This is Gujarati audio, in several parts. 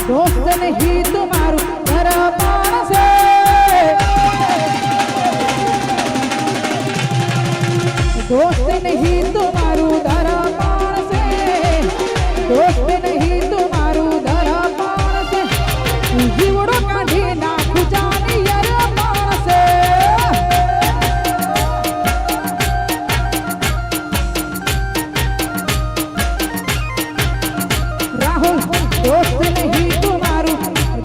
दोस्त नहीं तुम्हारू दरबार से दोस्त नहीं तुम्हारू दरबार से दोस्त नहीं तुम्हारू दरबार से जीवड़ो काढ़ी नाखू जानी अरबार से राहुल दोस्त नहीं तुम्हारू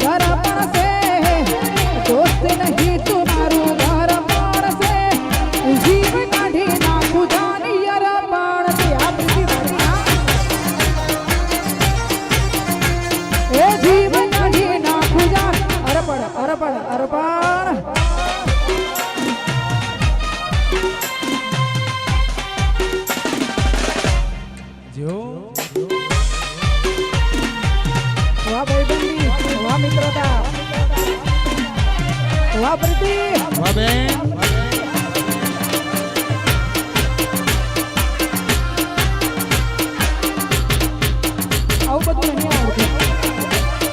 दरबार से दोस्त नहीं तुम्हारू दरबार से जीव काढ़ी नाखू जानी अरबार से आप ए जीव काढ़ी नाखू जान अरबड़ अरबड़ अरबड़ જો वाह भाईबंदी वाह मित्रता वाह प्रीति વાહ બેન આવું બધું નહીં આવડતું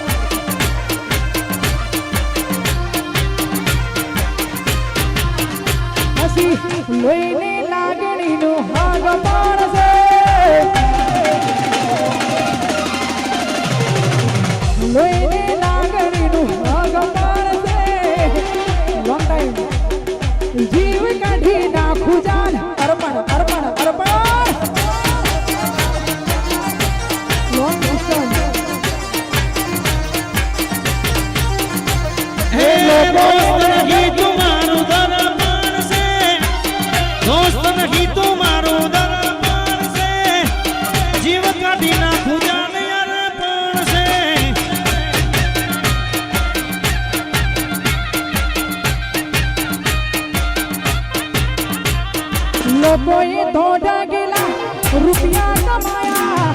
હસી લોહીની લાગણીનું હાગ માણસે લોહીની લાગણીનું હાગ માણસે લોંગ ટાઈમ જીવ કાઢી નાખું જાન અર્પણ અર્પણ અર્પણ લોંગ ડિસ્ટન્સ હે દોસ્ત નહીં તુમારું દરબાર સે દોસ્ત નહીં તુમારું દરબાર સે જીવ કાઢી નાખું જાને અર્પણ સે લોકોએ ધોડા ગેલા રૂપિયા કમાયા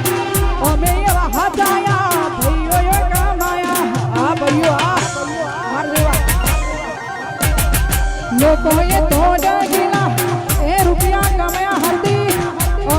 અમે એવા હજાયા ભાઈઓએ કમાયા આ ભાઈઓ આ માર દેવા લોકોએ